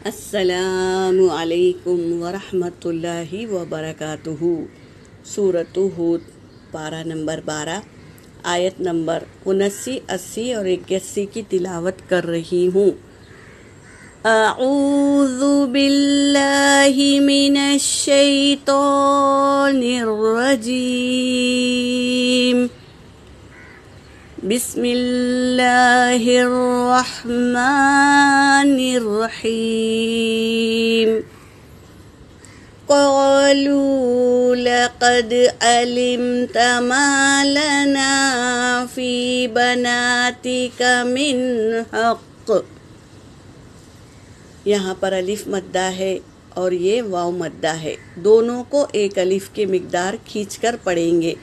السلام علیکم ورحمۃ اللہ وبرکاتہ۔ سورۃ ہود، پارہ نمبر 12، آیت نمبر 79، 80 اور 81 کی تلاوت کر رہی ہوں۔ اعوذ باللہ من الشیطان الرجیم، بسم اللہ الرحمن الرحیم۔ قالوا لقد علمت ما لنا فی بناتک من حق۔ یہاں پر الف مدہ ہے اور یہ واو مدہ ہے، دونوں کو ایک الف کی مقدار کھینچ کر پڑھیں گے۔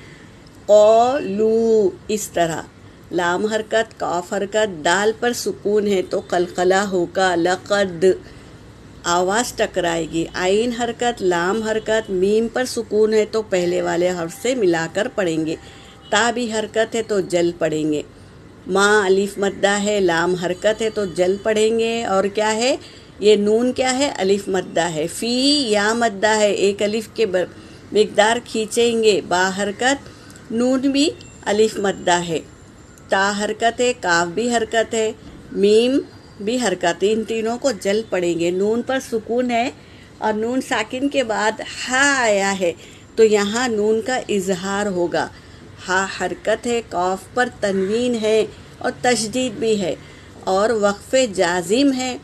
قالوا، اس طرح لام حرکت، قاف حرکت، دال پر سکون ہے تو قلقلہ ہوگا۔ لقد آواز ٹکرائے گی، عین حرکت، لام حرکت، میم پر سکون ہے تو پہلے والے حرف سے ملا کر پڑھیں گے۔ تا بھی حرکت ہے تو جل پڑھیں گے۔ ما الف مدہ ہے، لام حرکت ہے تو جل پڑھیں گے۔ اور کیا ہے یہ نون، کیا ہے الف مدہ ہے۔ فی یا مدہ ہے، ایک الف کے مقدار کھینچیں گے۔ با حرکت، نون بھی الف مدہ ہے۔ تا حرکت ہے، کاف بھی حرکت ہے، میم بھی حرکت، ان تینوں کو جل پڑیں گے۔ نون پر سکون ہے اور نون ساکن کے بعد ہا آیا ہے تو یہاں نون کا اظہار ہوگا۔ ہا حرکت ہے، قاف پر تنوین ہے اور تشدید بھی ہے اور وقف جازم ہے۔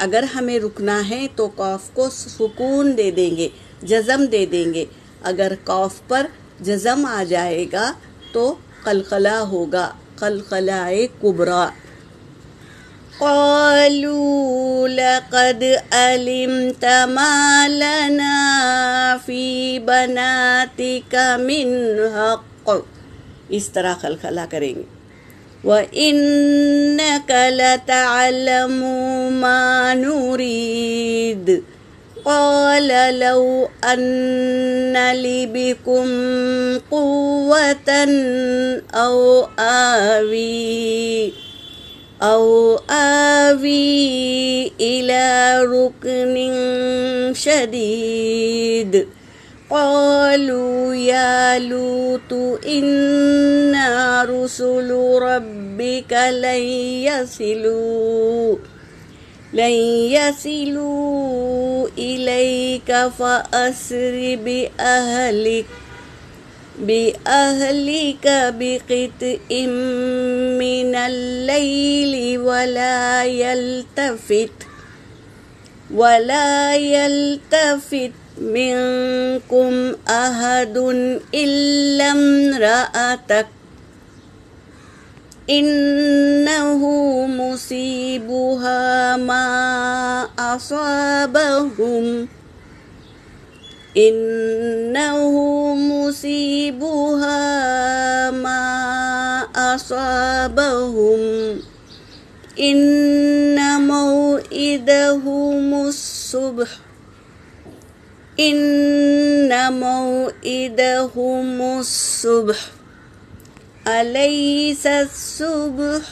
اگر ہمیں رکنا ہے تو قاف کو سکون دے دیں گے، جزم دے دیں گے۔ اگر قاف پر جزم آ جائے گا تو قلقلہ ہوگا، قلقلہ کبریٰ۔ قالوا لقد علمت ما لنا فی بناتک من حق، اس طرح قلقلہ کریں گے۔ وَإِنَّكَ لَتَعْلَمُ مَا نُرِيدُ قَالَ لَوْ أَنَّ لِي بِكُمْ قُوَّةً أَوْ آوِي إِلَى رُكْنٍ شَدِيدٍ قالوا يا لوط إنا رسل ربك لن يصلوا إليك فأسر بأهلك بقطع من الليل ولا يلتفت منكم أحد إلا امرأتك إنه مصيبها ما أصابهم إن موعدهم الصبح أليس الصبح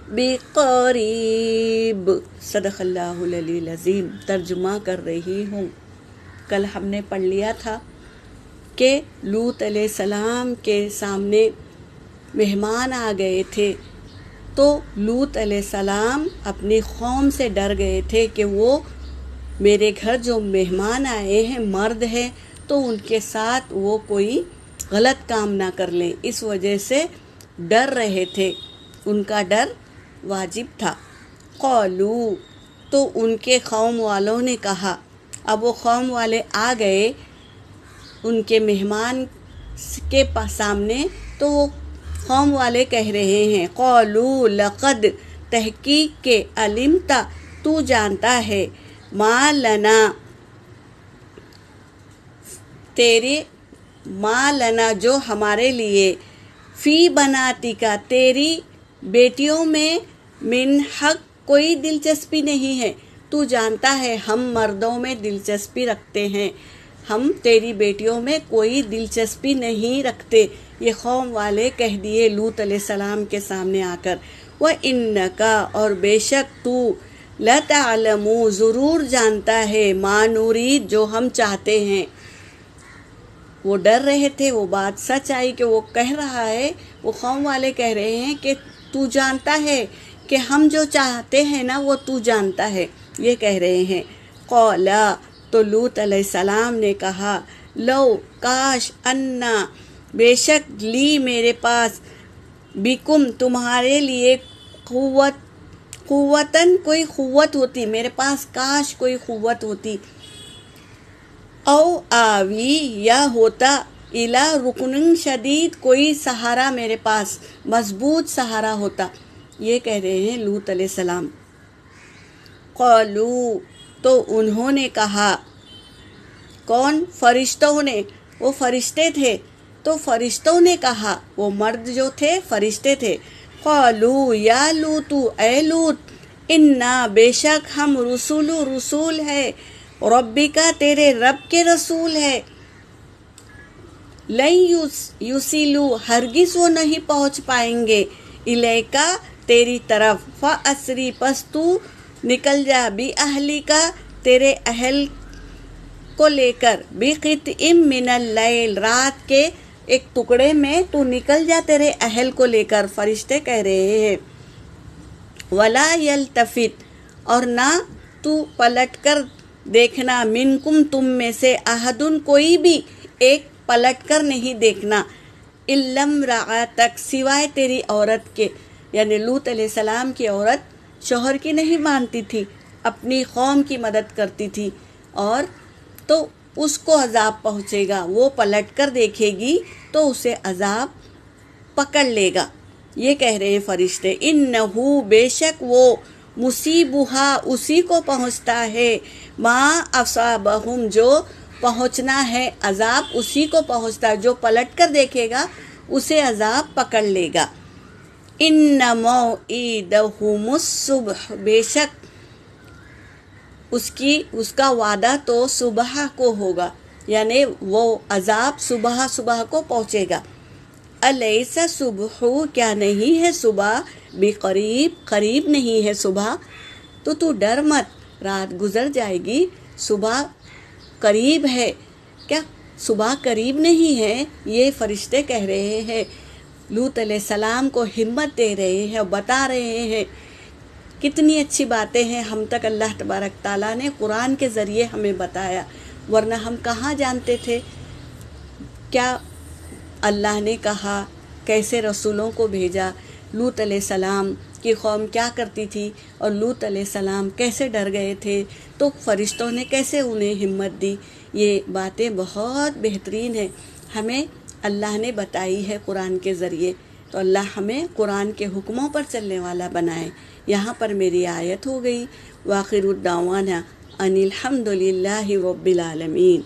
بقریب۔ صدق اللہ العلی العظیم۔ ترجمہ کر رہی ہوں۔ کل ہم نے پڑھ لیا تھا کہ لوط علیہ السلام کے سامنے مہمان آ گئے تھے تو لوط علیہ السلام اپنی قوم سے ڈر گئے تھے کہ وہ میرے گھر جو مہمان آئے ہیں مرد ہیں تو ان کے ساتھ وہ کوئی غلط کام نہ کر لیں، اس وجہ سے ڈر رہے تھے، ان کا ڈر واجب تھا۔ قالو، تو ان کے قوم والوں نے کہا، اب وہ قوم والے آ گئے ان کے مہمان کے سامنے تو وہ قوم والے کہہ رہے ہیں، قالو لقد، تحقیق کے، علمت، تو جانتا ہے، ما لنا، تیرے، ما لنا جو ہمارے لیے، فی بناتکا تیری بیٹیوں میں، من حق کوئی دلچسپی نہیں ہے۔ تو جانتا ہے ہم مردوں میں دلچسپی رکھتے ہیں، ہم تیری بیٹیوں میں کوئی دلچسپی نہیں رکھتے۔ یہ قوم والے کہہ دیے لوط علیہ السلام کے سامنے آ کر۔ وَإِنَّكَ، اور بے شک تو، لَتَعْلَمُ ضرور جانتا ہے ما نرید جو ہم چاہتے ہیں. وہ ڈر رہے تھے، وہ بات سچ آئی کہ وہ کہہ رہا ہے، وہ قوم والے کہہ رہے ہیں کہ تو جانتا ہے کہ ہم جو چاہتے ہیں نا وہ تو جانتا ہے، یہ کہہ رہے ہیں. قَالَ تو لوط علیہ السلام نے کہا لو کاش انا بے شک لی میرے پاس بکم تمہارے لیے قوتاً کوئی قوت ہوتی، میرے پاس کاش کوئی قوت ہوتی، او آوی یا ہوتا الی رکن شدید کوئی سہارا میرے پاس مضبوط سہارا ہوتا. یہ کہہ رہے ہیں لوط علیہ السلام. قالو تو انہوں نے کہا، کون؟ فرشتوں نے، وہ فرشتے تھے تو فرشتوں نے کہا، وہ مرد جو تھے فرشتے تھے. قالو یا لوط اے لوط انا بے شک ہم رسول ہے ربی کا تیرے رب کے رسول ہے. لن یوصلو ہرگز وہ نہیں پہنچ پائیں گے الیکا تیری طرف. فاسری پس تو نکل جا بی اہلی کا تیرے اہل کو لے کر، بقطع من اللیل رات کے ایک ٹکڑے میں تو نکل جا تیرے اہل کو لے کر. فرشتے کہہ رہے ہیں ولا یلتفت اور نہ تو پلٹ کر دیکھنا، منکم تم میں سے احدن کوئی بھی ایک پلٹ کر نہیں دیکھنا، الا امرأتک سوائے تیری عورت کے. یعنی لوط علیہ السلام کی عورت شوہر کی نہیں مانتی تھی، اپنی قوم کی مدد کرتی تھی، اور تو اس کو عذاب پہنچے گا، وہ پلٹ کر دیکھے گی تو اسے عذاب پکڑ لے گا. یہ کہہ رہے ہیں فرشتے انہو بے شک وہ مصیبہا اسی کو پہنچتا ہے، ما اصابہم جو پہنچنا ہے عذاب اسی کو پہنچتا ہے، جو پلٹ کر دیکھے گا اسے عذاب پکڑ لے گا. ان موعدہم الصبح بے شک اس کا وعدہ تو صبح کو ہوگا، یعنی وہ عذاب صبح کو پہنچے گا. الیس صبح کیا نہیں ہے صبح بقریب قریب نہیں ہے صبح. تو ڈر مت، رات گزر جائے گی، صبح قریب ہے. کیا صبح قریب نہیں ہے؟ یہ فرشتے کہہ رہے ہیں، لوط علیہ السلام کو ہمت دے رہے ہیں اور بتا رہے ہیں. کتنی اچھی باتیں ہیں ہم تک اللہ تبارک تعالیٰ نے قرآن کے ذریعے ہمیں بتایا، ورنہ ہم کہاں جانتے تھے کیا اللہ نے کہا، کیسے رسولوں کو بھیجا، لوط علیہ السلام کی قوم کیا کرتی تھی اور لوط علیہ السلام کیسے ڈر گئے تھے، تو فرشتوں نے کیسے انہیں ہمت دی. یہ باتیں بہت بہترین ہیں، ہمیں اللہ نے بتائی ہے قرآن کے ذریعے. تو اللہ ہمیں قرآن کے حکموں پر چلنے والا بنائے. یہاں پر میری آیت ہو گئی. وآخر الدعوانا ان الحمد للہ رب العالمین.